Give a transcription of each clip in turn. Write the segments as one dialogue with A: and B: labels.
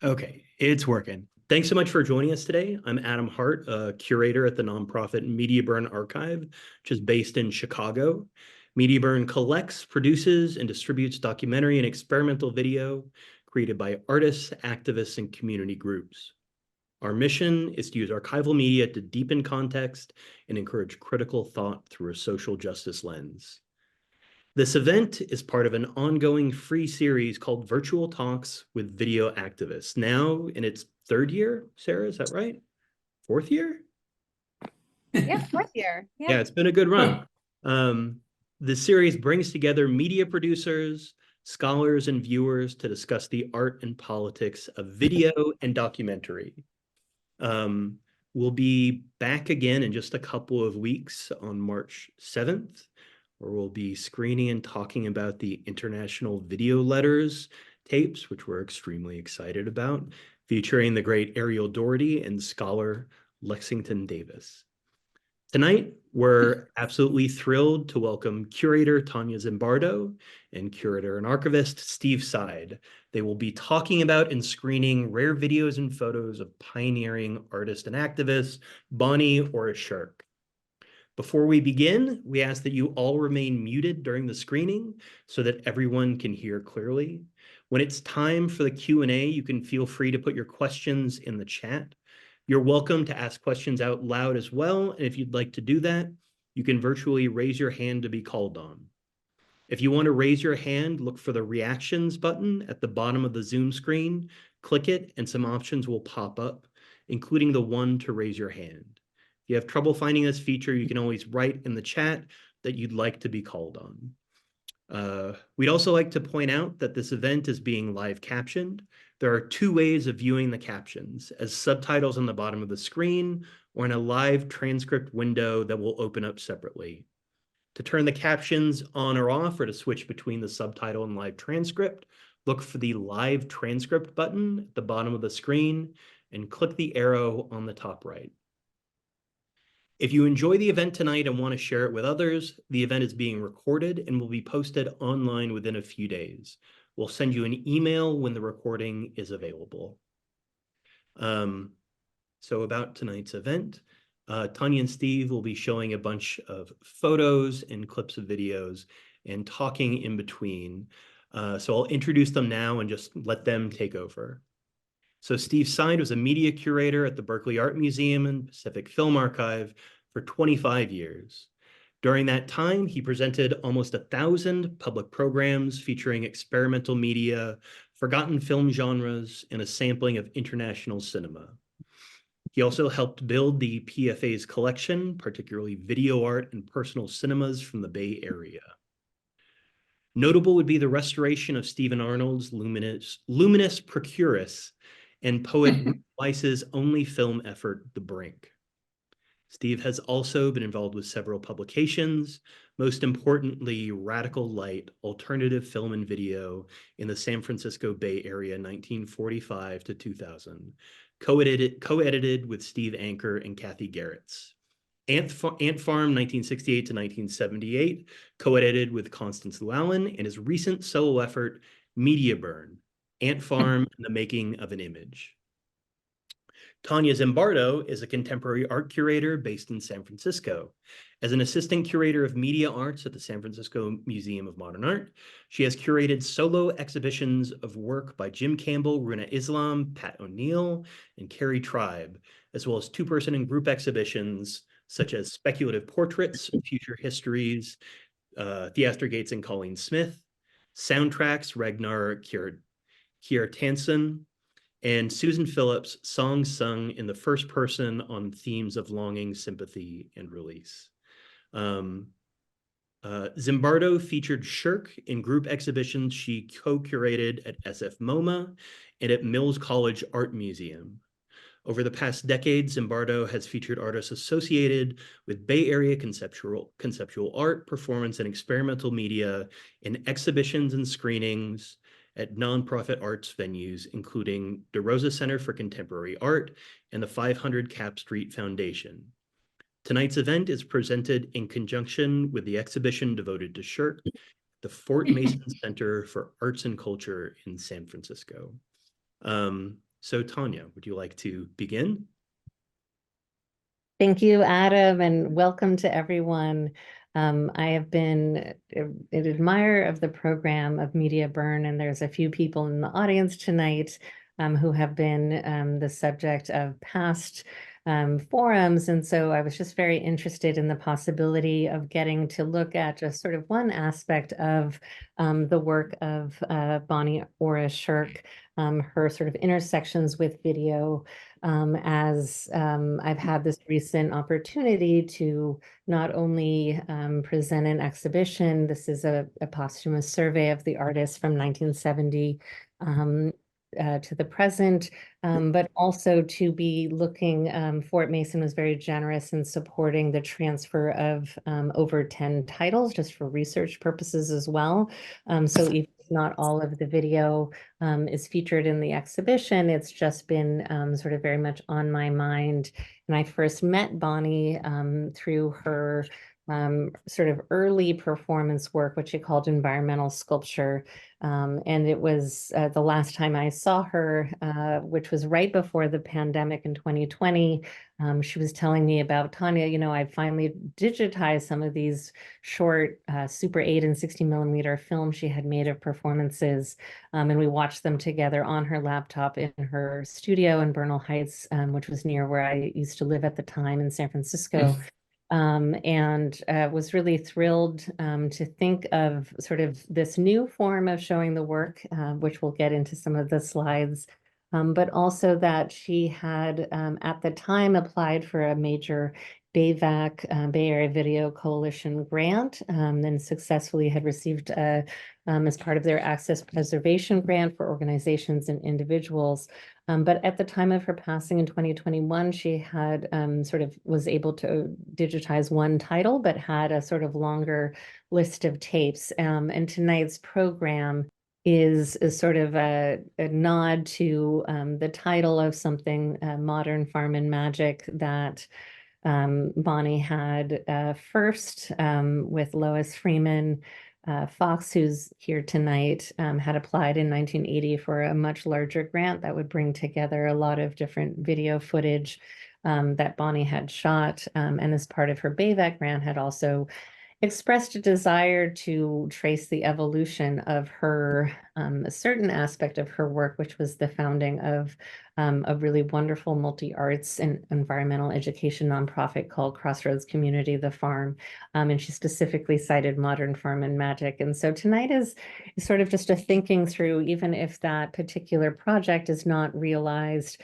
A: Okay, it's working. Thanks so much for joining us today. I'm Adam Hart, a curator at the nonprofit Media Burn Archive, which is based in Chicago. Media Burn collects, produces, and distributes documentary and experimental video created by artists, activists, and community groups. Our mission is to use archival media to deepen context and encourage critical thought through a social justice lens. This event is part of an ongoing free series called Virtual Talks with Video Activists, now in its third year. Sarah, is that right? Fourth year?
B: Yeah, fourth year.
A: Yeah, it's been a good run. The series brings together media producers, scholars, and viewers to discuss the art and politics of video and documentary. We'll be back again in just a couple of weeks on March 7th, where we'll be screening and talking about the International Video Letters tapes, which we're extremely excited about, featuring the great Ariel Doherty and scholar Lexington Davis. Tonight, we're absolutely thrilled to welcome curator Tanya Zimbardo and curator and archivist Steve Seid. They will be talking about and screening rare videos and photos of pioneering artist and activist Bonnie Ora Sherk. Before we begin, we ask that you all remain muted during the screening so that everyone can hear clearly. When it's time for the Q&A, you can feel free to put your questions in the chat. You're welcome to ask questions out loud as well, and if you'd like to do that, you can virtually raise your hand to be called on. If you want to raise your hand, look for the reactions button at the bottom of the Zoom screen, click it, and some options will pop up, including the one to raise your hand. If you have trouble finding this feature, you can always write in the chat that you'd like to be called on. We'd also like to point out that this event is being live captioned. There are two ways of viewing the captions, as subtitles on the bottom of the screen or in a live transcript window that will open up separately. To turn the captions on or off, or to switch between the subtitle and live transcript, look for the live transcript button at the bottom of the screen and click the arrow on the top right. If you enjoy the event tonight and want to share it with others, the event is being recorded and will be posted online within a few days. We'll send you an email when the recording is available. So about tonight's event, Tanya and Steve will be showing a bunch of photos and clips of videos and talking in between. So I'll introduce them now and just let them take over. So Steve Seid was a media curator at the Berkeley Art Museum and Pacific Film Archive for 25 years. During that time, he presented almost 1,000 public programs featuring experimental media, forgotten film genres, and a sampling of international cinema. He also helped build the PFA's collection, particularly video art and personal cinemas from the Bay Area. Notable would be the restoration of Stephen Arnold's Luminous Procurus and poet Weiss's only film effort, The Brink. Steve has also been involved with several publications, most importantly, Radical Light, Alternative Film and Video in the San Francisco Bay Area, 1945 to 2000, co-edited with Steve Anker and Kathy Garretts. Ant Farm, 1968 to 1978, co-edited with Constance Llewellyn, and his recent solo effort, Media Burn, Ant Farm and the Making of an Image. Tanya Zimbardo is a contemporary art curator based in San Francisco. As an assistant curator of media arts at the San Francisco Museum of Modern Art, she has curated solo exhibitions of work by Jim Campbell, Runa Islam, Pat O'Neill, and Carrie Tribe, as well as two-person and group exhibitions such as Speculative Portraits, Future Histories, Theaster and Colleen Smith, Soundtracks, Ragnar Kjartansson, and Susan Phillips, songs sung in the first person on themes of longing, sympathy, and release. Zimbardo featured Sherk in group exhibitions she co-curated at SF MoMA and at Mills College Art Museum. Over the past decade, Zimbardo has featured artists associated with Bay Area conceptual art, performance, and experimental media in exhibitions and screenings at nonprofit arts venues, including DeRosa Center for Contemporary Art and the 500 Cap Street Foundation. Tonight's event is presented in conjunction with the exhibition devoted to Sherk, the Fort Mason Center for Arts and Culture in San Francisco. So Tanya, would you like to begin?
C: Thank you, Adam, and welcome to everyone. I have been an admirer of the program of Media Burn, and there's a few people in the audience tonight who have been the subject of past forums. And so I was just very interested in the possibility of getting to look at just sort of one aspect of the work of Bonnie Ora Sherk, her sort of intersections with video, as I've had this recent opportunity to not only present an exhibition. This is a posthumous survey of the artist from 1970 to the present, but also to be looking, Fort Mason was very generous in supporting the transfer of over 10 titles just for research purposes as well. So even if not all of the video is featured in the exhibition, it's just been sort of very much on my mind. And I first met Bonnie through her sort of early performance work, which she called environmental sculpture. And it was the last time I saw her, which was right before the pandemic in 2020. She was telling me about, Tanya, you know, I finally digitized some of these short Super 8 and 60mm films she had made of performances. And we watched them together on her laptop in her studio in Bernal Heights, which was near where I used to live at the time in San Francisco. And was really thrilled to think of sort of this new form of showing the work, which we'll get into some of the slides, but also that she had at the time applied for a major BAVAC, Bay Area Video Coalition grant, and successfully had received as part of their access preservation grant for organizations and individuals. But at the time of her passing in 2021, she had sort of was able to digitize one title, but had a sort of longer list of tapes. And tonight's program is sort of a nod to the title of something, Modern Farm and Magic, that Bonnie had first with Lois Freeman Fox, who's here tonight, had applied in 1980 for a much larger grant that would bring together a lot of different video footage that Bonnie had shot. And as part of her BAVAC grant, had also expressed a desire to trace the evolution of her, a certain aspect of her work, which was the founding of a really wonderful multi-arts and environmental education nonprofit called Crossroads Community, The Farm. And she specifically cited Modern Farm and Magic. And so tonight is sort of just a thinking through, even if that particular project is not realized,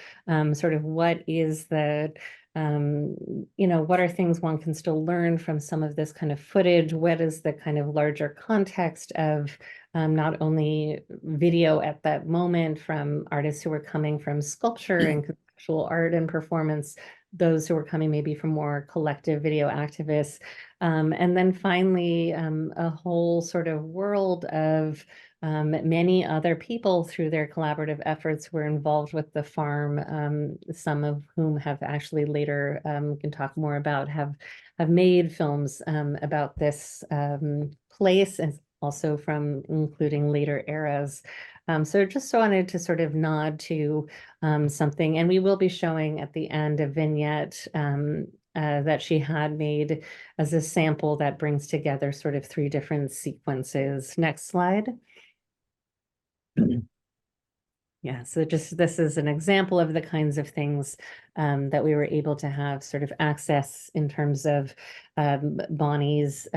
C: sort of what is the you know, what are things one can still learn from some of this kind of footage? What is the kind of larger context of not only video at that moment from artists who were coming from sculpture and conceptual art and performance, those who were coming maybe from more collective video activists, and then finally a whole sort of world of many other people through their collaborative efforts were involved with the farm, some of whom have actually later, we can talk more about, have made films about this place, and also from including later eras. So just wanted to sort of nod to something, and we will be showing at the end a vignette that she had made as a sample that brings together sort of three different sequences. Next slide. Yeah, so just this is an example of the kinds of things that we were able to have sort of access in terms of Bonnie's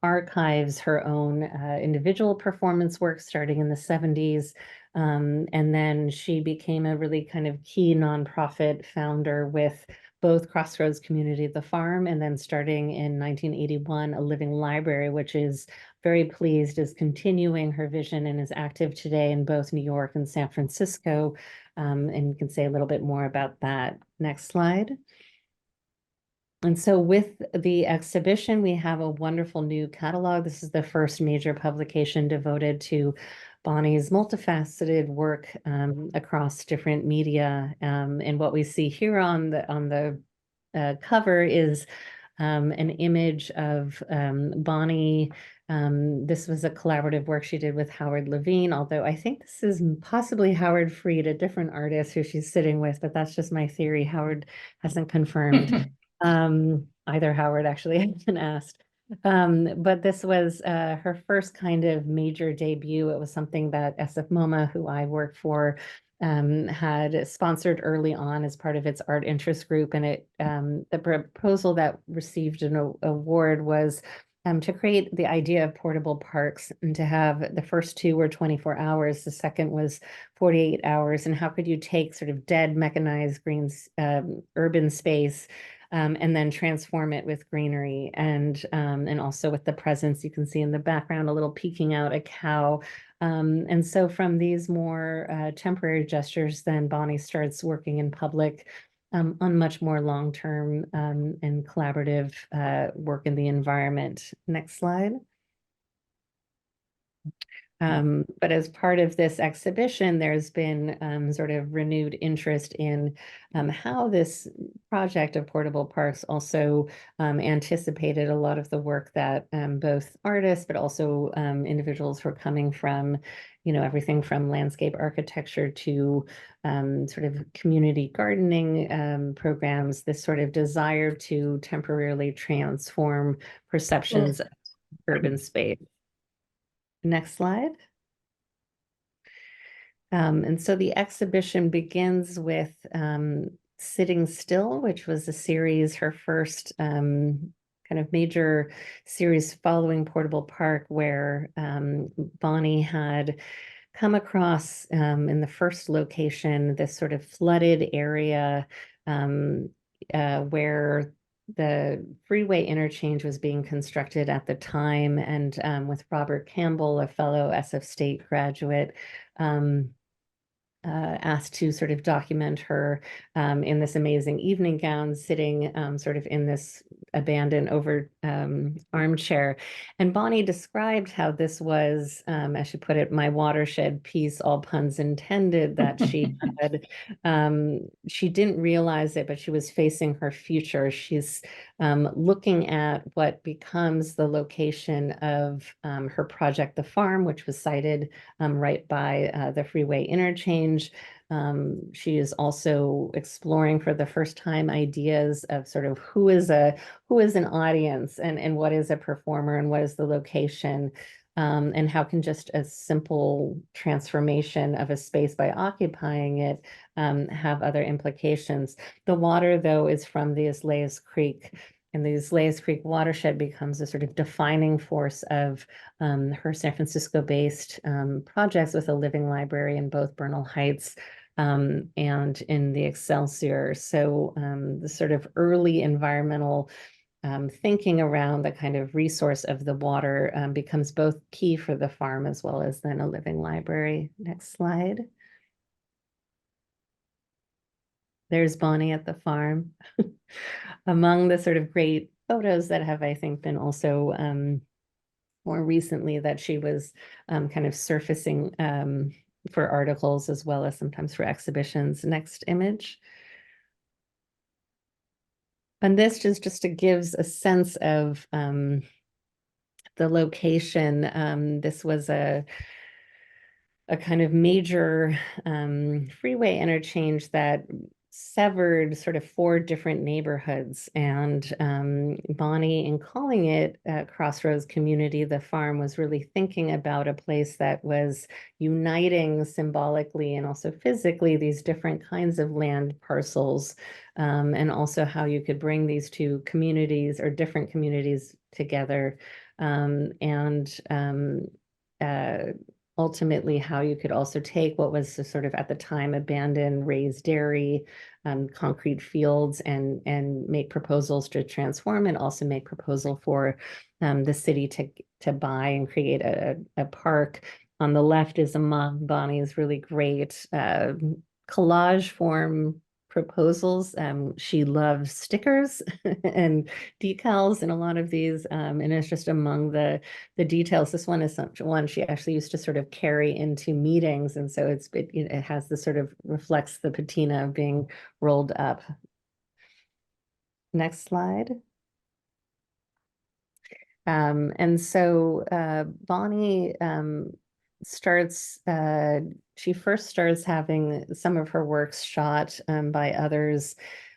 C: archives, her own individual performance work starting in the 70s. And then she became a really kind of key nonprofit founder with both Crossroads Community, The Farm, and then starting in 1981, a living library, which is very pleased is continuing her vision and is active today in both New York and San Francisco. And you can say a little bit more about that. Next slide. And so with the exhibition, we have a wonderful new catalog. This is the first major publication devoted to Bonnie's multifaceted work across different media. And what we see here on the cover is an image of Bonnie This was a collaborative work she did with Howard Levine, although I think this is possibly Howard Freed, a different artist who she's sitting with, but that's just my theory. Howard hasn't confirmed. Either Howard actually has been asked. But this was her first kind of major debut. It was something that SF MoMA, who I work for, had sponsored early on as part of its art interest group. And the proposal that received an award was to create the idea of portable parks, and to have the first two were 24 hours, the second was 48 hours. And how could you take sort of dead mechanized urban space and then transform it with greenery, and also with the presence you can see in the background, a little peeking out a cow. And so from these more temporary gestures, then Bonnie starts working in public on much more long-term and collaborative work in the environment. Next slide. But as part of this exhibition, there's been sort of renewed interest in how this project of portable parks also anticipated a lot of the work that both artists, but also individuals who are coming from, everything from landscape architecture to sort of community gardening programs, this sort of desire to temporarily transform perceptions of urban space. Next slide. And so the exhibition begins with Sitting Still, which was a series, her first kind of major series following Portable Park, where Bonnie had come across in the first location this sort of flooded area where the freeway interchange was being constructed at the time, and with Robert Campbell, a fellow SF State graduate, asked to sort of document her in this amazing evening gown, sitting sort of in this abandoned over armchair. And Bonnie described how this was, as she put it, my watershed piece, all puns intended, that she had, she didn't realize it, but she was facing her future. She's looking at what becomes the location of her project, The Farm, which was sited right by the freeway interchange. She is also exploring for the first time ideas of sort of who is an audience, and what is a performer, and what is the location, and how can just a simple transformation of a space by occupying it have other implications. The water, though, is from the Islayas Creek, and the Islayas Creek watershed becomes a sort of defining force of her San Francisco-based projects, with a living library in both Bernal Heights and in the Excelsior. So the sort of early environmental thinking around the kind of resource of the water becomes both key for the farm as well as then a living library. Next slide. There's Bonnie at the farm. Among the sort of great photos that have, I think, been also more recently, that she was kind of surfacing for articles as well as sometimes for exhibitions. Next image. And this just gives a sense of the location. This was a kind of major freeway interchange that severed sort of 4 different neighborhoods. And Bonnie, in calling it Crossroads Community, The Farm, was really thinking about a place that was uniting symbolically and also physically these different kinds of land parcels, and also how you could bring these two communities or different communities together, ultimately how you could also take what was sort of at the time abandoned raised dairy, concrete fields, and make proposals to transform, and also make proposal for the city to buy and create a park. On the left is among Bonnie's really great collage form proposals. She loves stickers and decals and a lot of these, and it's just among the details. This one is one she actually used to sort of carry into meetings, and so it has this sort of reflects the patina of being rolled up. Next slide. And so Bonnie starts, she first starts having some of her works shot by others,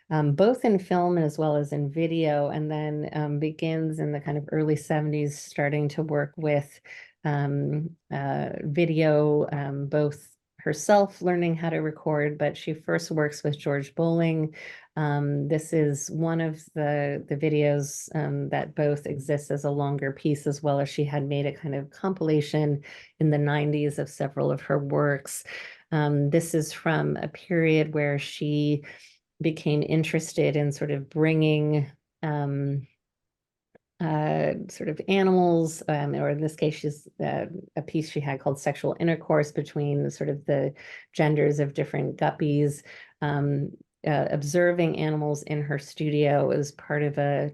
C: both in film as well as in video, and then begins in the kind of early 70s starting to work with video, both herself learning how to record, but she first works with George Bowling. This is one of the videos that both exists as a longer piece, as well as she had made a kind of compilation in the 90s of several of her works. This is from a period where she became interested in sort of bringing sort of animals, or in this case, she's a piece she had called Sexual Intercourse between sort of the genders of different guppies. Observing animals in her studio as part of a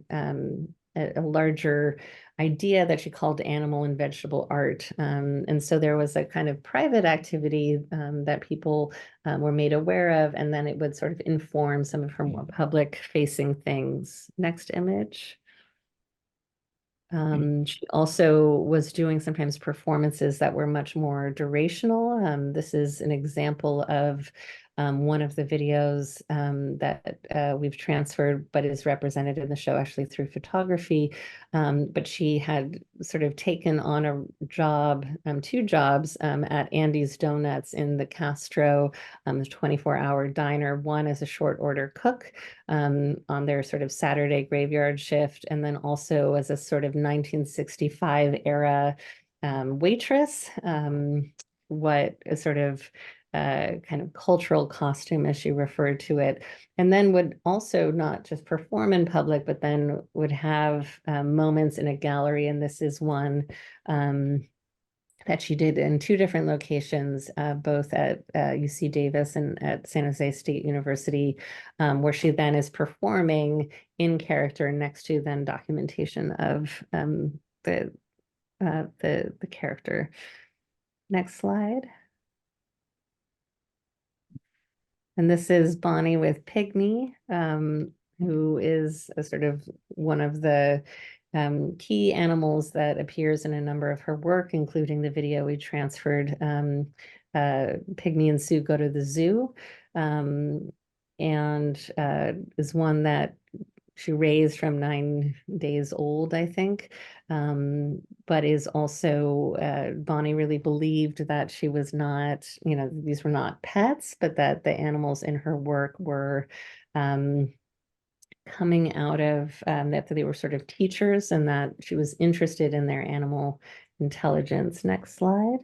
C: larger idea that she called animal and vegetable art. And so there was a kind of private activity that people were made aware of, and then it would sort of inform some of her more public-facing things. Next image. She also was doing sometimes performances that were much more durational. This is an example of one of the videos that we've transferred, but is represented in the show actually through photography. But she had sort of taken on a job, two jobs at Andy's Donuts in the Castro 24-hour diner, one as a short order cook on their sort of Saturday graveyard shift, and then also as a sort of 1965 era waitress, what a sort of kind of cultural costume, as she referred to it, and then would also not just perform in public, but then would have moments in a gallery. And this is one that she did in two different locations, both at UC Davis and at San Jose State University, where she then is performing in character next to then documentation of the character. Next slide. And this is Bonnie with Pygmy, who is a sort of one of the key animals that appears in a number of her work, including the video we transferred, Pygmy and Sue Go to the Zoo, and is one that she raised from 9 days old, I think, but is also, Bonnie really believed that she was not, you know, these were not pets, but that the animals in her work were coming out of, that they were sort of teachers, and that she was interested in their animal intelligence. Next slide.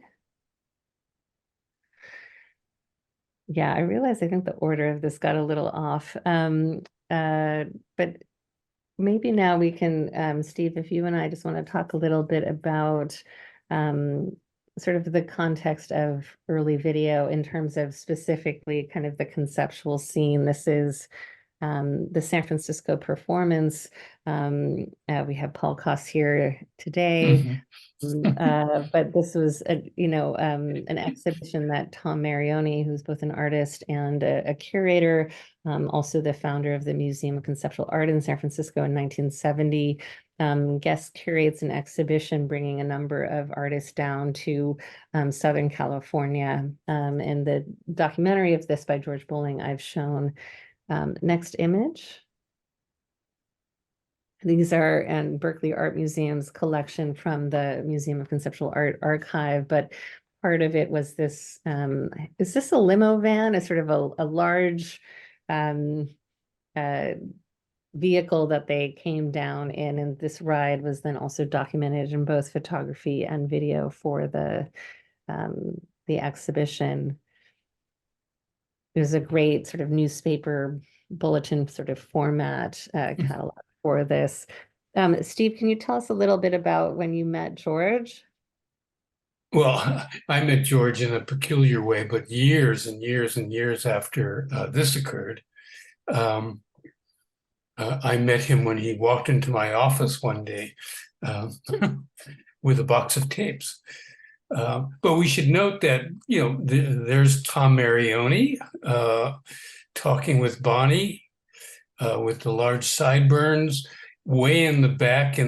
C: Yeah, I realize I think the order of this got a little off. But maybe now we can, Steve, if you and I just want to talk a little bit about sort of the context of early video in terms of specifically kind of the conceptual scene. This is the San Francisco performance. We have Paul Koss here today. But this was an exhibition that Tom Marioni, who's both an artist and a curator, also the founder of the Museum of Conceptual Art in San Francisco in 1970, guest curates an exhibition bringing a number of artists down to Southern California. And the documentary of this by George Bowling I've shown. Next image. These are in Berkeley Art Museum's collection from the Museum of Conceptual Art archive, but part of it was this, is this a limo van? It's sort of a large vehicle that they came down in, and this ride was then also documented in both photography and video for the exhibition. There's a great sort of newspaper bulletin sort of format catalog for this. Steve, can you tell us a little bit about when you met George?
D: Well, I met George in a peculiar way, but years and years and years after this occurred. I met him when he walked into my office one day with a box of tapes. But we should note that, there's Tom Marioni talking with Bonnie with the large sideburns. way in the back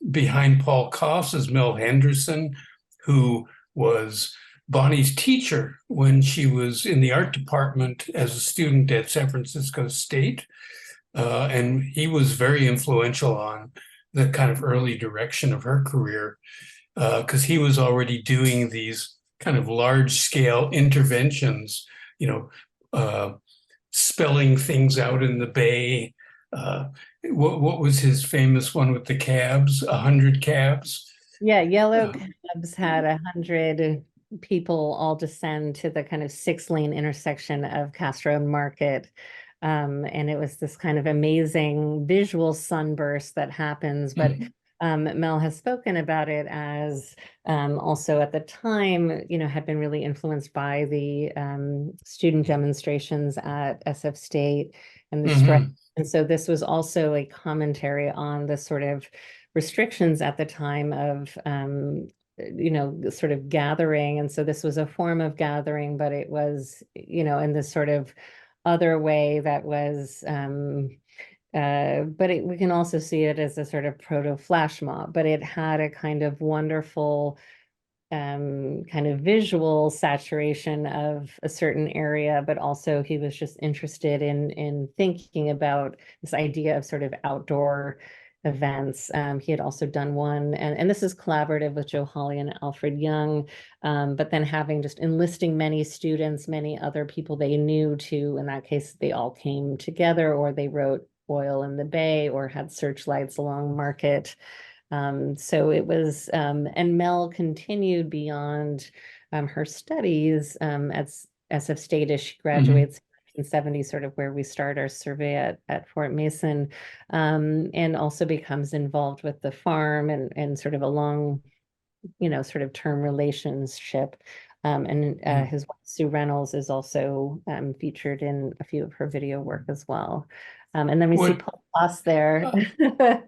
D: behind Paul Koss is Mel Henderson, who was Bonnie's teacher when she was in the art department as a student at San Francisco State. And he was very influential on the kind of early direction of her career, because he was already doing these kind of large scale interventions, spelling things out in the bay. What was his famous one with the cabs? 100 cabs.
C: Yeah, yellow cabs had 100 people all descend to the kind of 6-lane intersection of Castro and Market. And it was this kind of amazing visual sunburst that happens. But Mel has spoken about it as also at the time, had been really influenced by the student demonstrations at SF State and the strike. And so this was also a commentary on the sort of restrictions at the time of sort of gathering. And so this was a form of gathering, but it was, in this sort of other way that was we can also see it as a sort of proto flash mob, but it had a kind of wonderful kind of visual saturation of a certain area, but also he was just interested in thinking about this idea of sort of outdoor events. He had also done one, and this is collaborative with Joe Hawley and Alfred Young, but then having just enlisting many students, many other people they knew to, in that case, they all came together, or they wrote Oil in the Bay or had searchlights along Market. So it was, and Mel continued beyond her studies at SF State as she graduates in 1970, sort of where we start our survey at Fort Mason, and also becomes involved with the farm and sort of a long, sort of term relationship. And his wife, Sue Reynolds, is also featured in a few of her video work as well. And then we see Paul Koss there.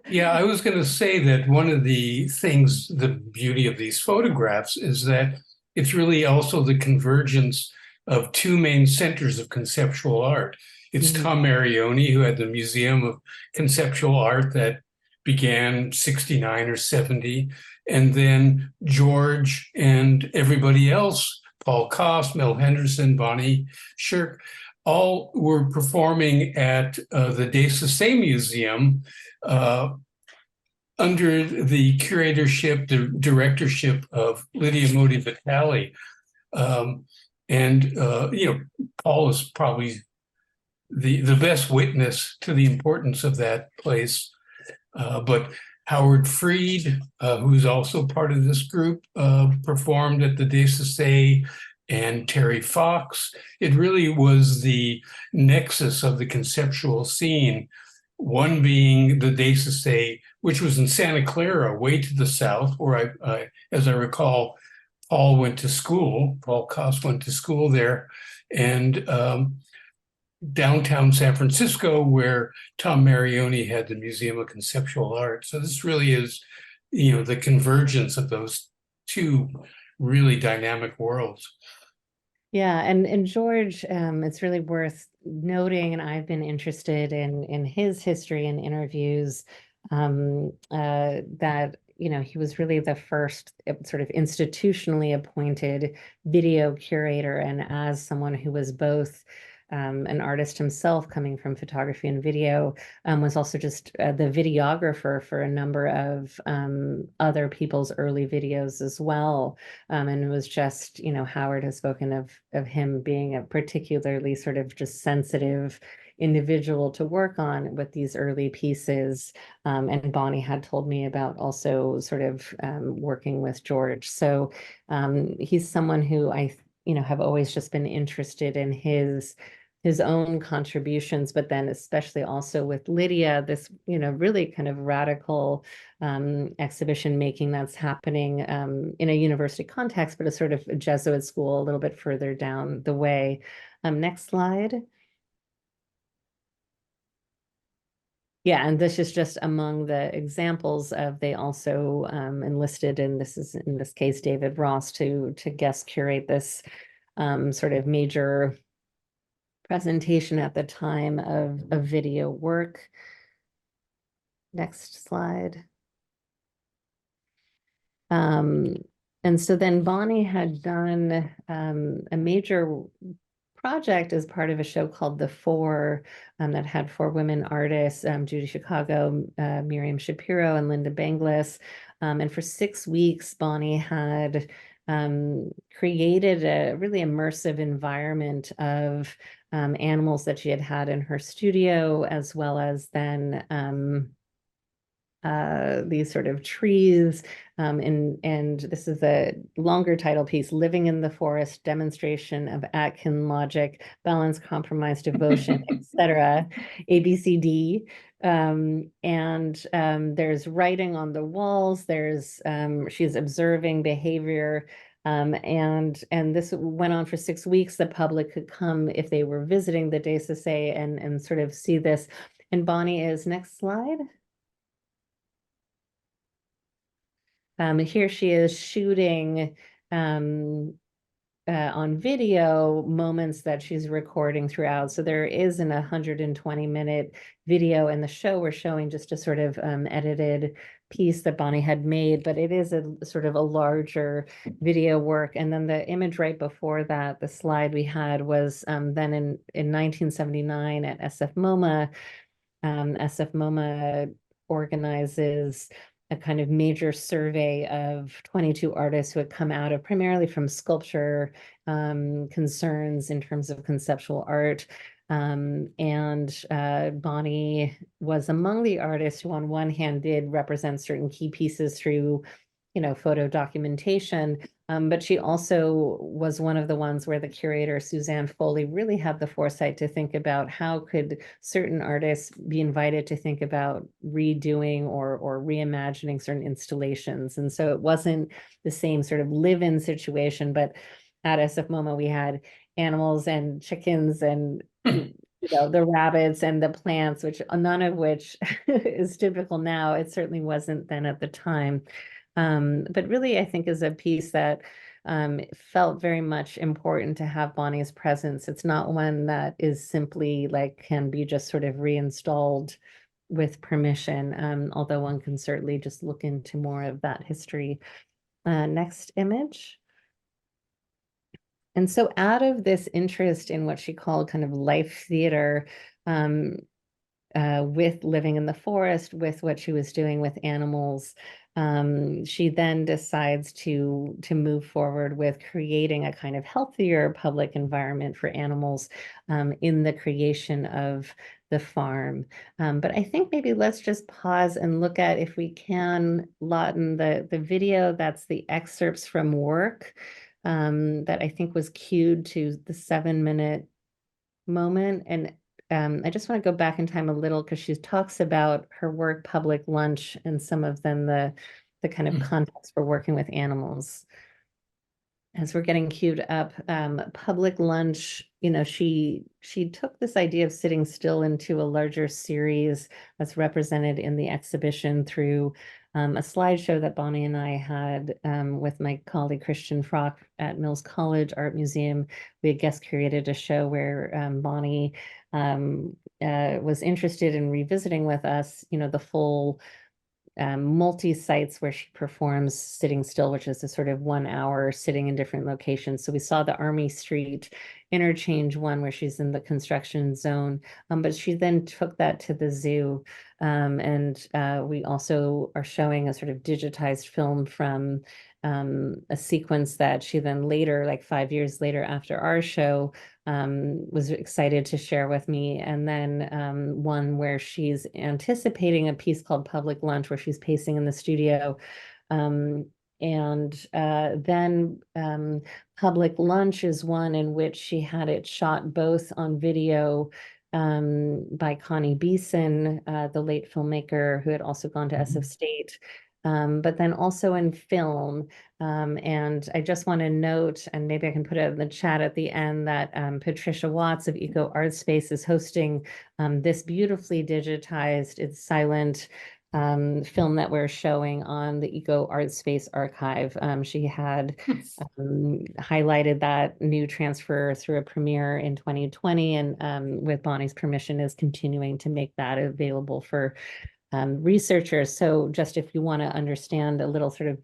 D: Yeah, I was going to say that one of the things, the beauty of these photographs is that it's really also the convergence of two main centers of conceptual art. It's Tom Marioni, who had the Museum of Conceptual Art that began 69 or 70, and then George and everybody else, Paul Koss, Mel Henderson, Bonnie Sherk, all were performing at the De Sausset Museum under the curatorship, the directorship of Lydia Modi Vitale. Paul is probably the best witness to the importance of that place. But Howard Freed, who's also part of this group, performed at the De Sausset, and Terry Fox. It really was the nexus of the conceptual scene, one being the De Sausset, which was in Santa Clara, way to the south, where as I recall, Paul Koss went to school there, and downtown San Francisco, where Tom Marioni had the Museum of Conceptual Art. So this really is, the convergence of those two really dynamic worlds.
C: Yeah, and George, it's really worth noting, and I've been interested in his history and interviews, that he was really the first sort of institutionally appointed video curator, and as someone who was both an artist himself coming from photography and video, was also just the videographer for a number of other people's early videos as well. And it was just, Howard has spoken of him being a particularly sort of just sensitive individual to work on with these early pieces. And Bonnie had told me about also sort of working with George. So he's someone who I have always just been interested in his own contributions, but then especially also with Lydia, this, really kind of radical exhibition making that's happening in a university context, but a sort of a Jesuit school a little bit further down the way. Next slide. Yeah, and this is just among the examples of, they also enlisted, and this is in this case David Ross, to guest curate this sort of major presentation at the time of video work. Next slide. And so then Bonnie had done a major project as part of a show called The Four that had four women artists, Judy Chicago, Miriam Shapiro, and Linda Banglis. And for 6 weeks, Bonnie had created a really immersive environment of animals that she had had in her studio, as well as then these sort of trees, and this is a longer title piece, Living in the Forest, Demonstration of Atkin Logic, Balance, Compromise, Devotion, etc., ABCD. There's writing on the walls, there's she's observing behavior, and this went on for 6 weeks. The public could come if they were visiting the DCSA and sort of see this. And Bonnie is, next slide. Here she is shooting on video moments that she's recording throughout. So there is an 120-minute video in the show. We're showing just a sort of edited piece that Bonnie had made, but it is a sort of a larger video work. And then the image right before that, the slide we had, was then in 1979 at SF MoMA. SF MoMA organizes a kind of major survey of 22 artists who had come out of primarily from sculpture concerns in terms of conceptual art. Bonnie was among the artists who on one hand did represent certain key pieces through, photo documentation, but she also was one of the ones where the curator, Suzanne Foley, really had the foresight to think about how could certain artists be invited to think about redoing or reimagining certain installations. And so it wasn't the same sort of live-in situation, but at SF MoMA, we had animals and chickens and the rabbits and the plants, which none of which is typical now. It certainly wasn't then at the time. But really, I think is a piece that felt very much important to have Bonnie's presence. It's not one that is simply can be just sort of reinstalled with permission, although one can certainly just look into more of that history. Next image. And so out of this interest in what she called kind of life theater, with living in the forest, with what she was doing with animals, she then decides to move forward with creating a kind of healthier public environment for animals in the creation of the farm. But I think maybe let's just pause and look at, if we can, Lawton, the video that's the excerpts from work that I think was cued to the 7-minute moment. And I just want to go back in time a little because she talks about her work, Public Lunch, and some of then the kind of context for working with animals. As we're getting queued up, Public Lunch, she took this idea of sitting still into a larger series that's represented in the exhibition through a slideshow that Bonnie and I had with my colleague Christian Frock at Mills College Art Museum. We had guest curated a show where Bonnie was interested in revisiting with us, the full multi-sites where she performs sitting still, which is a sort of 1 hour sitting in different locations. So we saw the Army Street interchange one where she's in the construction zone, but she then took that to the zoo. We also are showing a sort of digitized film from a sequence that she then later, like 5 years later after our show, was excited to share with me. And then one where she's anticipating a piece called Public Lunch, where she's pacing in the studio. Then Public Lunch is one in which she had it shot both on video by Connie Beeson, the late filmmaker who had also gone to SF State, but then also in film. And I just want to note, and maybe I can put it in the chat at the end, that Patricia Watts of Eco Art Space is hosting this beautifully digitized, it's silent film that we're showing on the Eco Art Space archive. She had highlighted that new transfer through a premiere in 2020, and with Bonnie's permission is continuing to make that available for researchers. So just if you want to understand a little sort of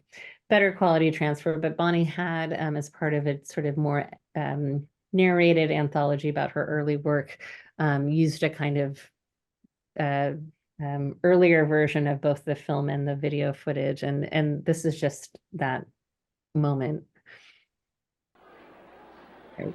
C: better quality transfer, but Bonnie had, as part of it, sort of more narrated anthology about her early work, used a kind of earlier version of both the film and the video footage, and this is just that moment. Right.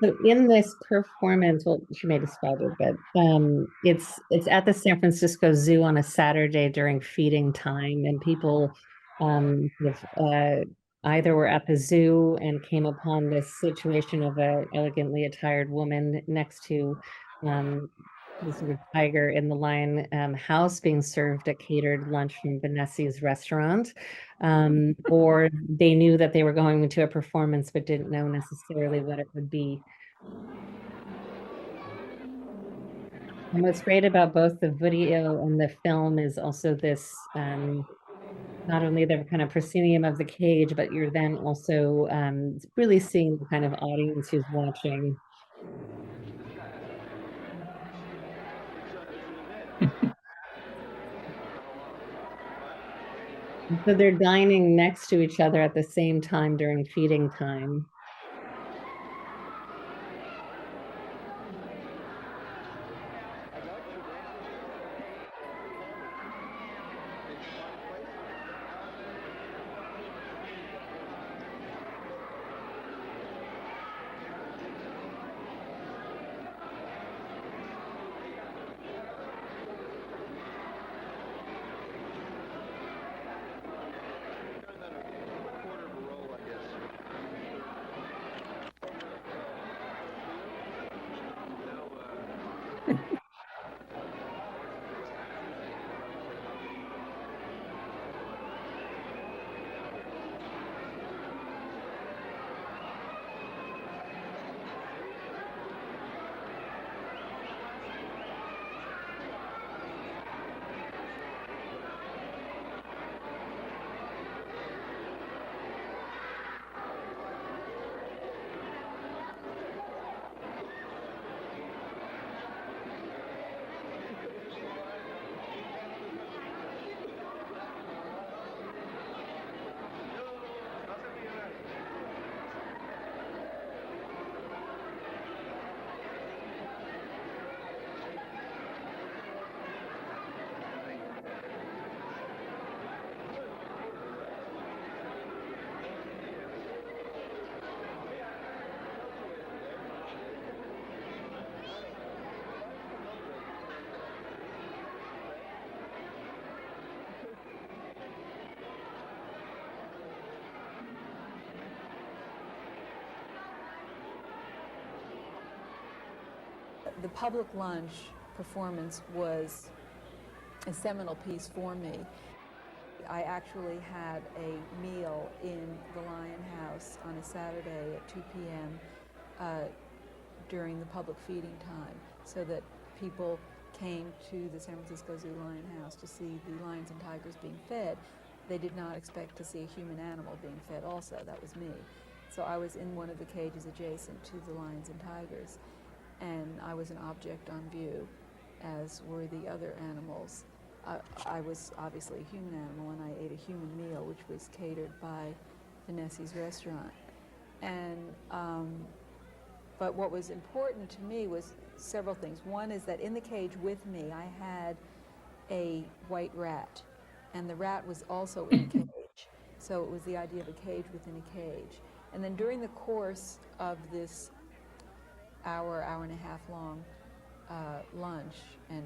C: So in this performance, well, she may describe it, but it's at the San Francisco Zoo on a Saturday during feeding time, and people either were at the zoo and came upon this situation of a elegantly attired woman next to the sort of tiger in the lion house being served a catered lunch from Vanessi's restaurant. Or they knew that they were going to a performance but didn't know necessarily what it would be. And what's great about both the video and the film is also this, not only the kind of proscenium of the cage, but you're then also really seeing the kind of audience who's watching. So they're dining next to each other at the same time during feeding time.
E: The public lunch performance was a seminal piece for me. I actually had a meal in the Lion House on a Saturday at 2 p.m. During the public feeding time, so that people came to the San Francisco Zoo Lion House to see the lions and tigers being fed. They did not expect to see a human animal being fed also. That was me. So I was in one of the cages adjacent to the lions and tigers, and I was an object on view, as were the other animals. I was obviously a human animal, and I ate a human meal, which was catered by Vanessi's restaurant. And but what was important to me was several things. One is that in the cage with me, I had a white rat, and the rat was also in a cage. So it was the idea of a cage within a cage. And then during the course of this hour and a half long lunch and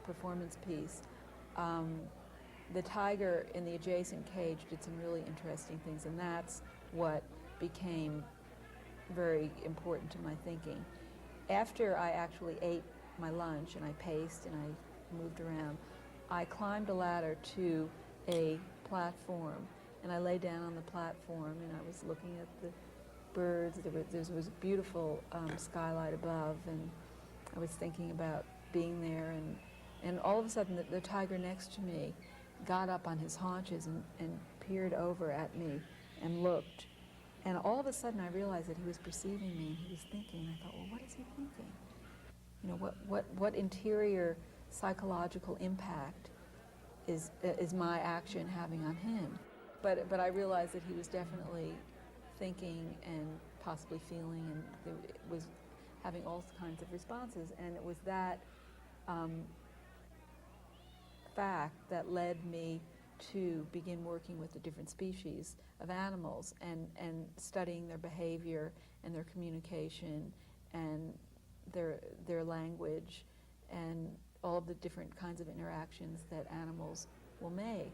E: performance piece, the tiger in the adjacent cage did some really interesting things, and that's what became very important to my thinking. After I actually ate my lunch and I paced and I moved around, I climbed a ladder to a platform, and I lay down on the platform, and I was looking at the birds. There was a beautiful skylight above, and I was thinking about being there, and all of a sudden the tiger next to me got up on his haunches and peered over at me and looked. And all of a sudden I realized that he was perceiving me and he was thinking. I thought, well, what is he thinking? You know, what interior psychological impact is my action having on him? But I realized that he was definitely thinking and possibly feeling, and it was having all kinds of responses. And it was that fact that led me to begin working with the different species of animals and studying their behavior and their communication and their language and all of the different kinds of interactions that animals will make.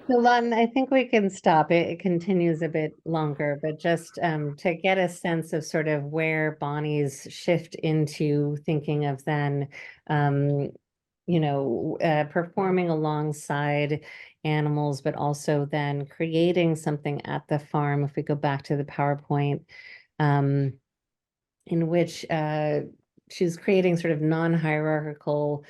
C: So Lon, I think we can stop it. It continues a bit longer, but just to get a sense of sort of where Bonnie's shift into thinking of then, performing alongside animals, but also then creating something at the farm. If we go back to the PowerPoint, in which she's creating sort of non-hierarchical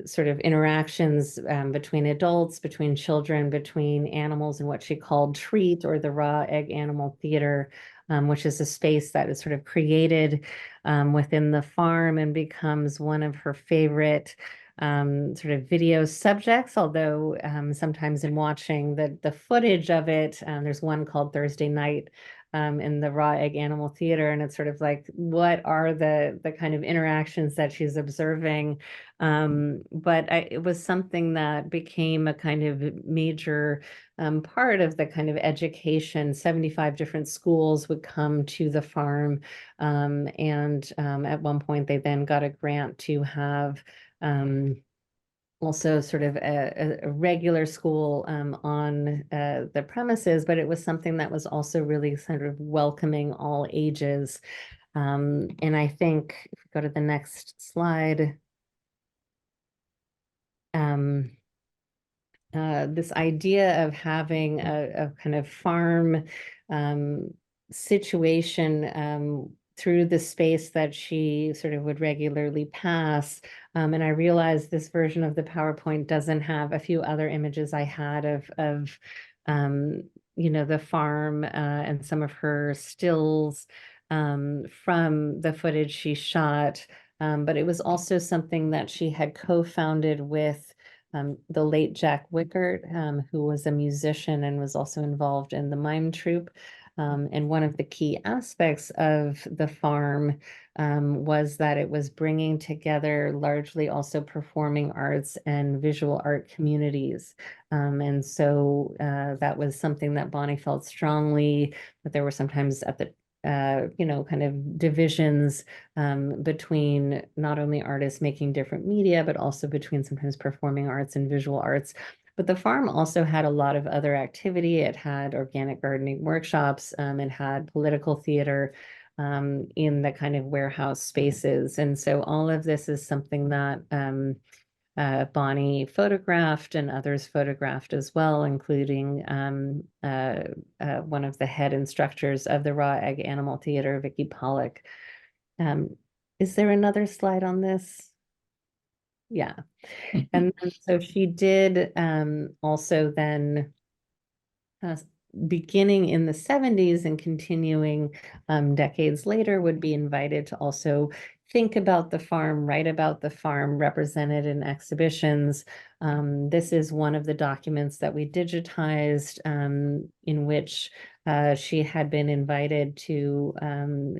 C: sort of interactions between adults, between children, between animals, and what she called treat, or the raw egg animal theater, which is a space that is sort of created within the farm and becomes one of her favorite sort of video subjects, although sometimes in watching the footage of it, there's one called Thursday Night in the raw egg animal theater, and it's sort of like, what are the kind of interactions that she's observing? But it was something that became a kind of major part of the kind of education. 75 different schools would come to the farm, and at one point they then got a grant to have also sort of a regular school on the premises, but it was something that was also really sort of welcoming all ages. And I think if we go to the next slide, this idea of having a kind of farm situation through the space that she sort of would regularly pass. And I realized this version of the PowerPoint doesn't have a few other images I had of the farm and some of her stills from the footage she shot. But it was also something that she had co-founded with the late Jack Wickert, who was a musician and was also involved in the mime troupe. And one of the key aspects of the farm was that it was bringing together largely also performing arts and visual art communities. And so that was something that Bonnie felt strongly, that there were sometimes at the kind of divisions between not only artists making different media, but also between sometimes performing arts and visual arts. But the farm also had a lot of other activity. It had organic gardening workshops. It had political theater in the kind of warehouse spaces. And so all of this is something that Bonnie photographed and others photographed as well, including one of the head instructors of the Raw Egg Animal Theater, Vicki Pollock. Is there another slide on this? Yeah. And so she did also then beginning in the 70s and continuing decades later, would be invited to also think about the farm, write about the farm, represented in exhibitions. This is one of the documents that we digitized, in which she had been invited to,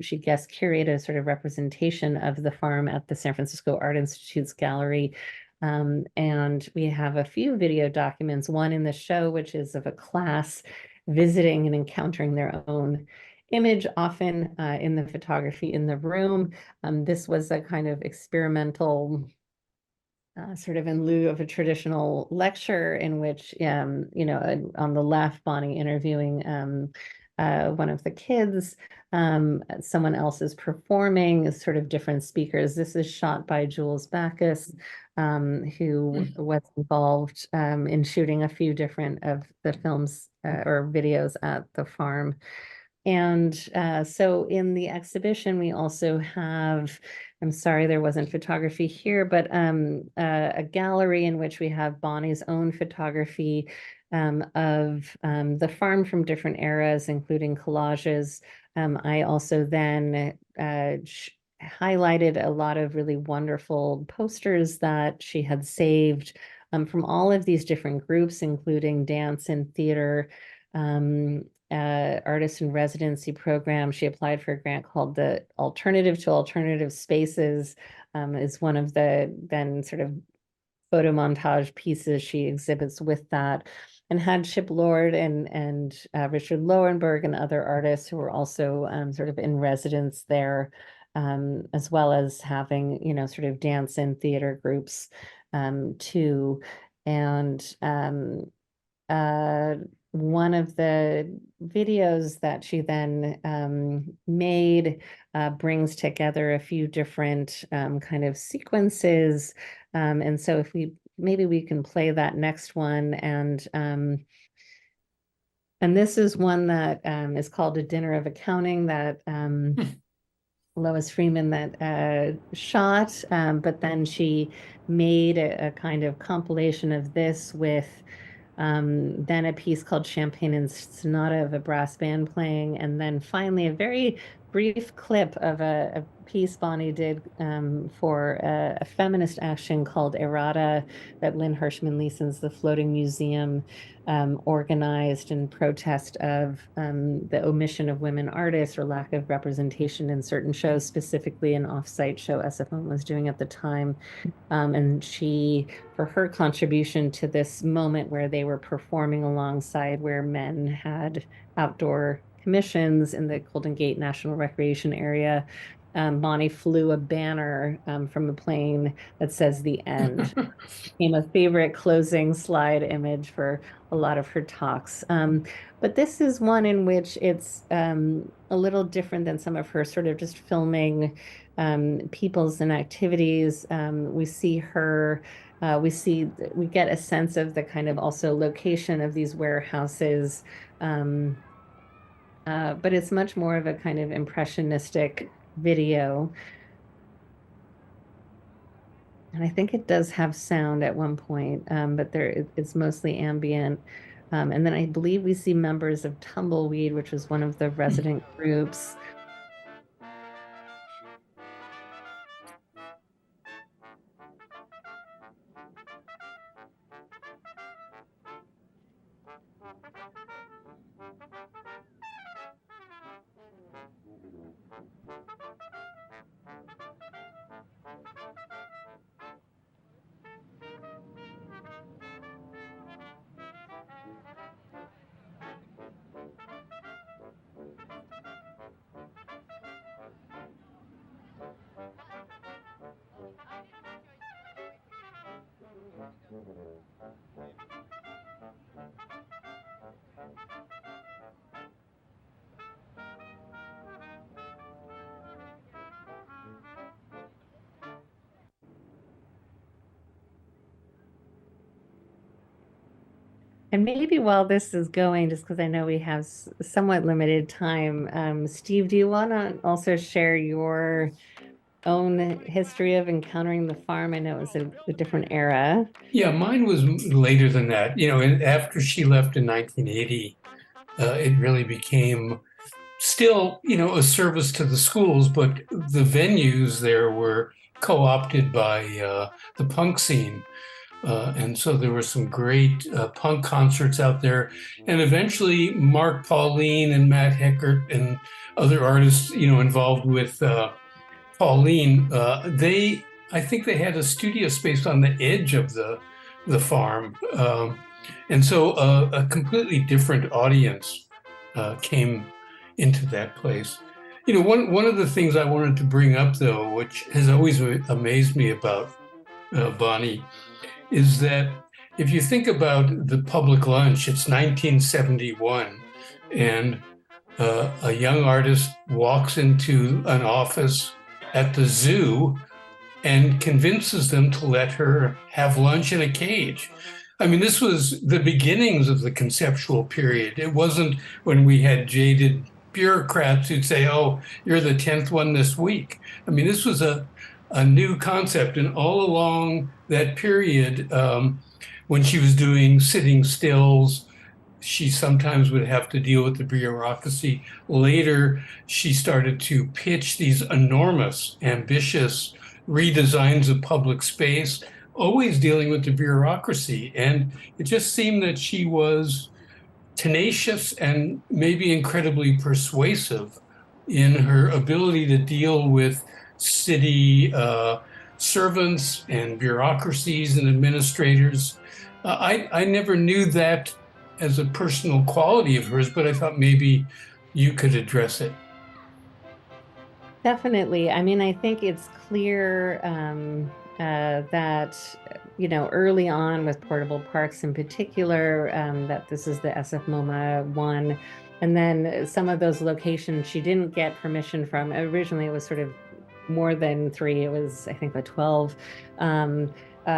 C: she guest curated a sort of representation of the farm at the San Francisco Art Institute's gallery. And we have a few video documents, one in the show, which is of a class visiting and encountering their own image, often in the photography in the room. This was a kind of experimental, sort of in lieu of a traditional lecture, in which, on the left, Bonnie interviewing one of the kids, someone else is performing, sort of different speakers. This is shot by Jules Backus, who was involved in shooting a few different of the films or videos at the farm. And so in the exhibition, we also have, I'm sorry there wasn't photography here, but a gallery in which we have Bonnie's own photography of the farm from different eras, including collages. I also then highlighted a lot of really wonderful posters that she had saved from all of these different groups, including dance and theater, artist in residency program. She applied for a grant called the Alternative to Alternative Spaces, is one of the then sort of photo montage pieces she exhibits with that, and had Chip Lord and Richard Lowenberg and other artists who were also sort of in residence there, as well as having, sort of dance and theater groups too. And one of the videos that she then made brings together a few different kind of sequences. And so if maybe we can play that next one. And this is one that is called A Dinner of Accounting, that Lois Freeman that shot, but then she made a kind of compilation of this with then a piece called Champagne and Sonata of a brass band playing, and then finally a very brief clip of a piece Bonnie did for a feminist action called Errata, that Lynn Hirschman Leeson's The Floating Museum organized in protest of the omission of women artists or lack of representation in certain shows, specifically an off-site show SFM was doing at the time. And she, for her contribution to this moment where they were performing alongside where men had outdoor commissions in the Golden Gate National Recreation Area, Bonnie flew a banner from a plane that says "The End." Became a favorite closing slide image for a lot of her talks. But this is one in which it's a little different than some of her sort of just filming peoples and activities. We see her, we get a sense of the kind of also location of these warehouses. But it's much more of a kind of impressionistic video. And I think it does have sound at one point, but it's mostly ambient. And then I believe we see members of Tumbleweed, which was one of the resident groups. And maybe while this is going, just because I know we have somewhat limited time, Steve, do you want to also share your own history of encountering the farm? I know it was a different era.
D: Yeah, mine was later than that. And after she left in 1980, it really became still, a service to the schools, but the venues there were co-opted by the punk scene. And so there were some great punk concerts out there. And eventually Mark Pauline and Matt Heckert and other artists, involved with Pauline, I think they had a studio space on the edge of the farm. And so a completely different audience came into that place. One of the things I wanted to bring up, though, which has always amazed me about Bonnie, is that if you think about the public lunch, it's 1971, and a young artist walks into an office at the zoo and convinces them to let her have lunch in a cage. I mean, this was the beginnings of the conceptual period. It wasn't when we had jaded bureaucrats who'd say, oh, you're the 10th one this week. I mean, this was a new concept. And all along that period, when she was doing sitting stills, she sometimes would have to deal with the bureaucracy. Later, she started to pitch these enormous, ambitious redesigns of public space, always dealing with the bureaucracy. And it just seemed that she was tenacious and maybe incredibly persuasive in her ability to deal with city servants and bureaucracies and administrators. I never knew that as a personal quality of hers, but I thought maybe you could address it.
C: Definitely. I mean, I think it's clear that, early on with portable parks in particular, that this is the SF MoMA one. And then some of those locations she didn't get permission from. Originally, it was sort of more than 3. It was, I think, 12.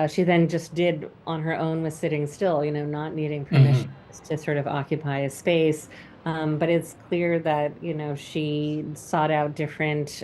C: She then just did on her own with sitting still, not needing permission to sort of occupy a space. But it's clear that, she sought out different,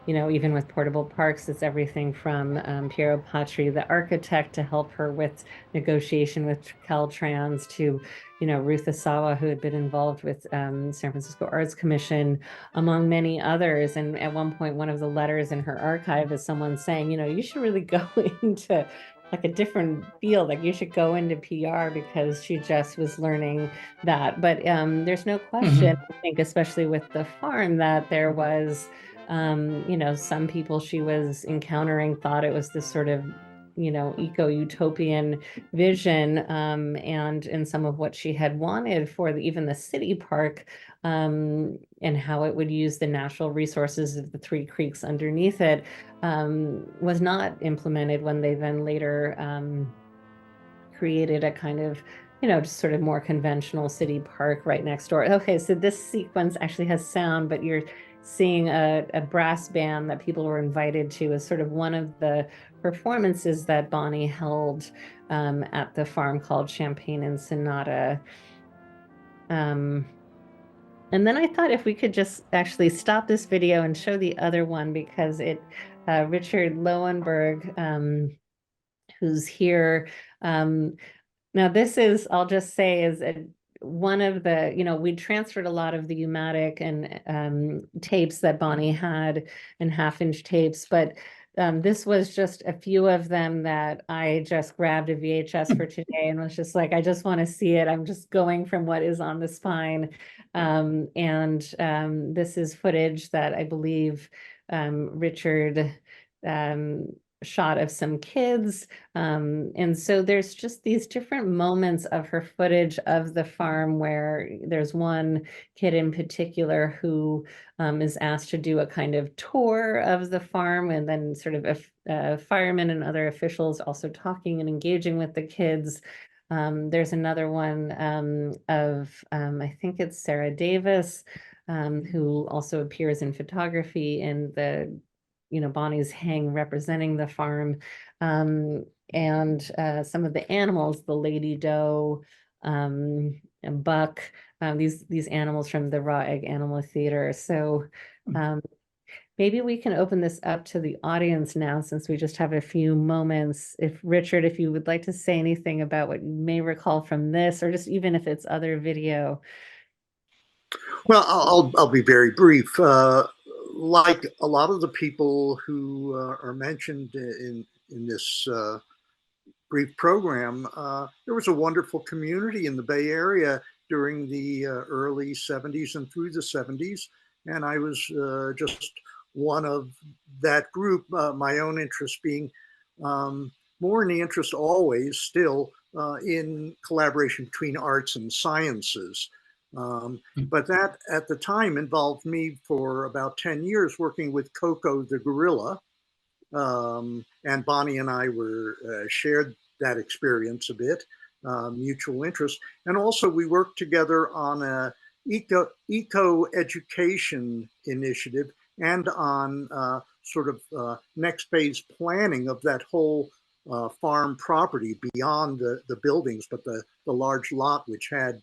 C: even with portable parks, it's everything from Piero Patri, the architect, to help her with negotiation with Caltrans, to, Ruth Asawa, who had been involved with San Francisco Arts Commission, among many others. And at one point, one of the letters in her archive is someone saying, you should really go into like a different field, like you should go into PR, because she just was learning that. But there's no question, I think, especially with the farm, that there was, some people she was encountering thought it was this sort of, eco-utopian vision, and in some of what she had wanted for even the city park, and how it would use the natural resources of the 3 creeks underneath it, was not implemented when they then later created a kind of, just sort of more conventional city park right next door. Okay, so this sequence actually has sound, but you're seeing a brass band that people were invited to as sort of one of the performances that Bonnie held at the farm, called Champagne and Sonata. And then I thought if we could just actually stop this video and show the other one, because Richard Lowenberg, who's here. Now this is, I'll just say, is one of the, we transferred a lot of the U-matic and tapes that Bonnie had, and half-inch tapes, but this was just a few of them that I just grabbed a VHS for today and was just like, I just want to see it. I'm just going from what is on the spine. This is footage that I believe Richard shot of some kids. And so there's just these different moments of her footage of the farm, where there's one kid in particular who is asked to do a kind of tour of the farm, and then sort of firemen and other officials also talking and engaging with the kids. There's another one of, I think it's Sarah Davis, who also appears in photography in the Bonnie's hang representing the farm, and some of the animals, the lady doe, and buck, these animals from the Raw Egg Animal Theater. So Maybe we can open this up to the audience now, since we just have a few moments. If Richard, if you would like to say anything about what you may recall from this, or just even if it's other video.
F: Well, I'll be very brief. Like a lot of the people who are mentioned in this brief program, there was a wonderful community in the Bay Area during the early 70s and through the 70s. And I was just one of that group, my own interest being more in the interest always still in collaboration between arts and sciences. But that at the time involved me for about 10 years working with Coco the gorilla. And Bonnie and I were shared that experience a bit, mutual interest. And also we worked together on a eco education initiative and on sort of next phase planning of that whole farm property beyond the buildings, but the large lot which had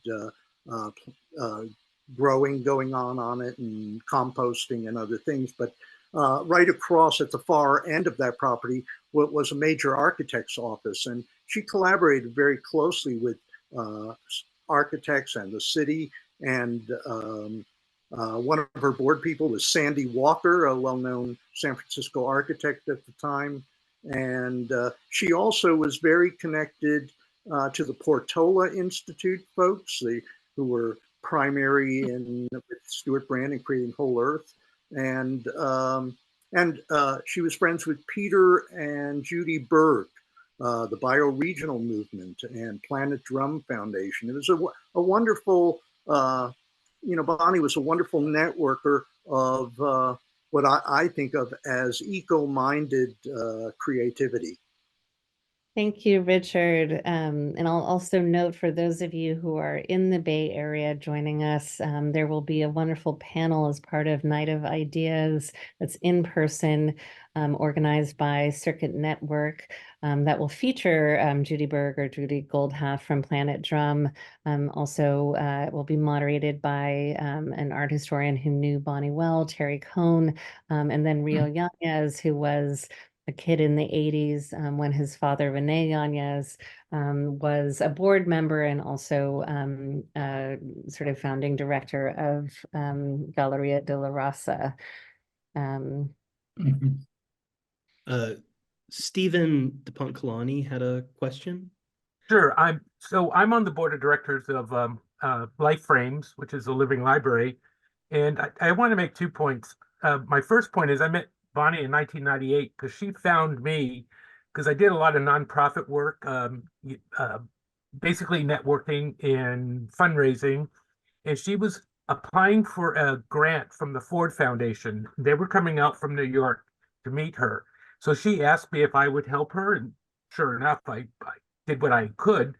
F: growing going on it and composting and other things. But right across at the far end of that property was a major architect's office, and she collaborated very closely with architects and the city. And one of her board people was Sandy Walker, a well-known San Francisco architect at the time. And she also was very connected to the Portola Institute folks, who were primary in with Stuart Brand in creating Whole Earth. And she was friends with Peter and Judy Berg, the bioregional movement and Planet Drum Foundation. It was a wonderful, Bonnie was a wonderful networker of what I think of as eco-minded creativity.
C: Thank you, Richard. And I'll also note for those of you who are in the Bay Area joining us, there will be a wonderful panel as part of Night of Ideas that's in person, organized by Circuit Network, that will feature Judy Berg or Judy Goldhalf from Planet Drum. Also, it will be moderated by an art historian who knew Bonnie well, Terry Cohn, and then Rio Yanez, who was a kid in the 80s when his father, Rene Yanez, was a board member and also sort of founding director of Galleria de la Raza.
A: Stephen DePont-Kalani had a question.
G: Sure. I'm on the board of directors of Life Frames, which is a living library. And I want to make 2 points. My first point is I met Bonnie in 1998 because she found me because I did a lot of nonprofit work, basically networking and fundraising. And she was applying for a grant from the Ford Foundation. They were coming out from New York to meet her. So she asked me if I would help her. And sure enough, I did what I could.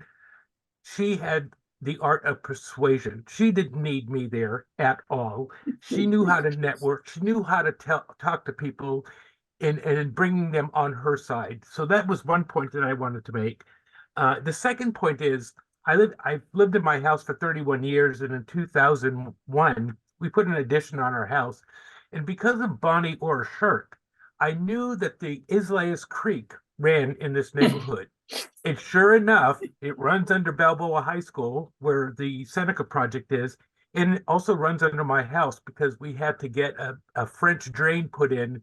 G: She had the art of persuasion. She didn't need me there at all. She knew how to network. She knew how to talk to people and bringing them on her side. So that was one point that I wanted to make. The second point is I've lived in my house for 31 years, and in 2001, we put an addition on our house. And because of Bonnie Ora Sherk, I knew that the Islayas Creek ran in this neighborhood. And sure enough, it runs under Balboa High School, where the Seneca project is, and it also runs under my house because we had to get a French drain put in.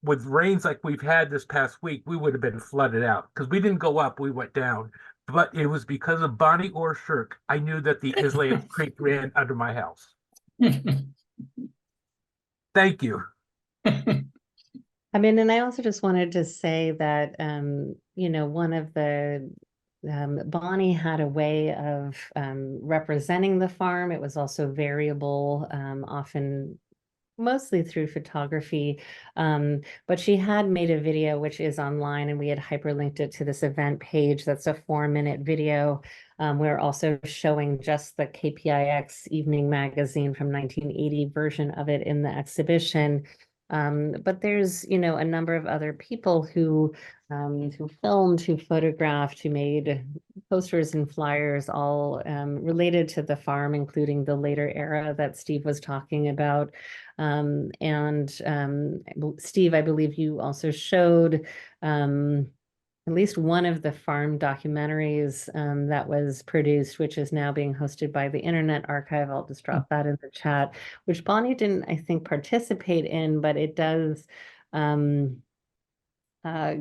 G: With rains like we've had this past week, we would have been flooded out because we didn't go up, we went down. But it was because of Bonnie Ora Sherk, I knew that the Islayas Creek ran under my house. Thank you.
C: I mean, and I also just wanted to say that, one of the, Bonnie had a way of representing the farm. It was also variable, often mostly through photography, but she had made a video which is online, and we had hyperlinked it to this event page. That's a 4-minute video. We're also showing just the KPIX evening magazine from 1980 version of it in the exhibition. But there's, you know, a number of other people who filmed, who photographed, who made posters and flyers, all related to the farm, including the later era that Steve was talking about. Steve, I believe you also showed at least one of the farm documentaries that was produced, which is now being hosted by the Internet Archive. I'll just drop that in the chat, which Bonnie didn't, I think, participate in, but it does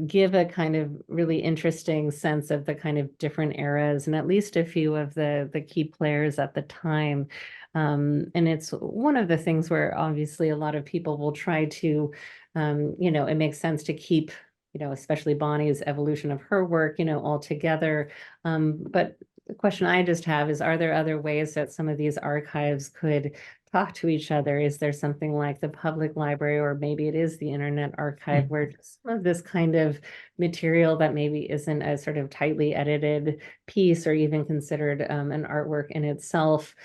C: give a kind of really interesting sense of the kind of different eras and at least a few of the key players at the time. And it's one of the things where obviously a lot of people will try to, you know, it makes sense to keep, you know, especially Bonnie's evolution of her work, you know, all together. But the question I just have is, are there other ways that some of these archives could talk to each other? Is there something like the public library, or maybe it is the Internet Archive, where just some of this kind of material that maybe isn't a sort of tightly edited piece or even considered an artwork in itself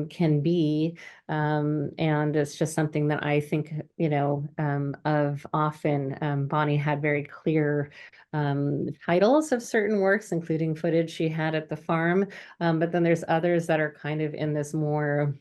C: can be, and it's just something that I think, you know, of often. Bonnie had very clear titles of certain works, including footage she had at the farm, but then there's others that are kind of in this more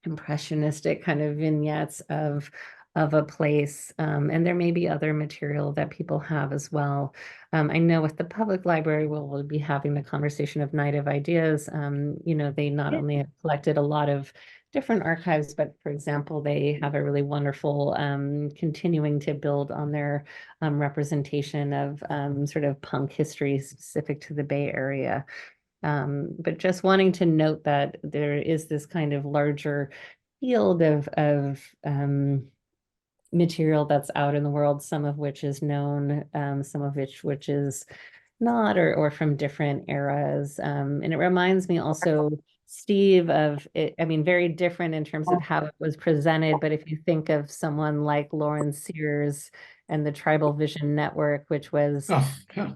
C: impressionistic kind of vignettes of a place, and there may be other material that people have as well. I know with the public library, we'll be having the conversation of Night of Ideas. You know, they not only have collected a lot of different archives, but for example, they have a really wonderful continuing to build on their representation of sort of punk history specific to the Bay Area. But just wanting to note that there is this kind of larger field of material that's out in the world, some of which is known, some of which is not, or from different eras. And it reminds me also, Steve, of it, I mean, very different in terms of how it was presented, but if you think of someone like Lauren Sears and the Tribal Vision Network, which was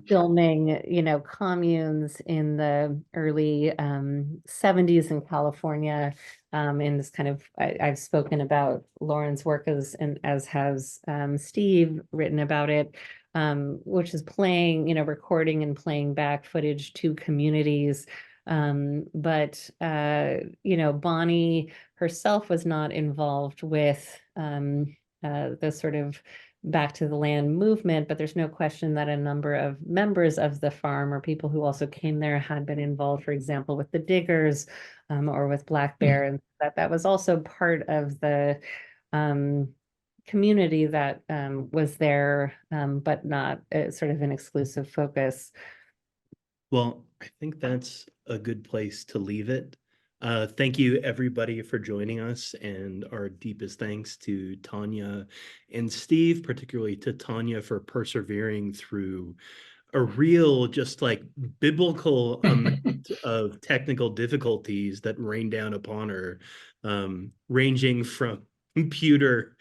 C: filming, you know, communes in the early 70s in California. In this kind of, I've spoken about Lauren's work as has Steve written about it, which is playing, you know, recording and playing back footage to communities. But you know, Bonnie herself was not involved with the sort of back to the land movement, but there's no question that a number of members of the farm or people who also came there had been involved, for example, with the Diggers or with Black Bear, and that was also part of the community that was there, but not sort of an exclusive focus.
A: Well, I think that's a good place to leave it. Thank you, everybody, for joining us, and our deepest thanks to Tanya and Steve, particularly to Tanya for persevering through a real, just like biblical amount of technical difficulties that rained down upon her, ranging from computer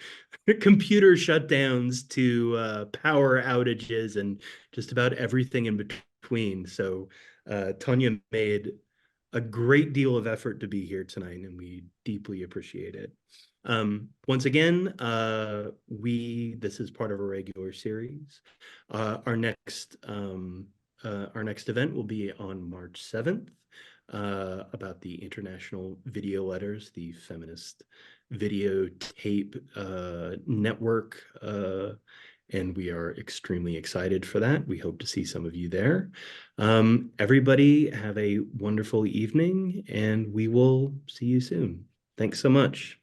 A: shutdowns to power outages and just about everything in between. So Tanya made a great deal of effort to be here tonight, and we deeply appreciate it. Once again, this is part of a regular series. Our next event will be on March 7th, about the International Video Letters, the feminist videotape network, and we are extremely excited for that. We hope to see some of you there. Everybody have a wonderful evening, and we will see you soon. Thanks so much.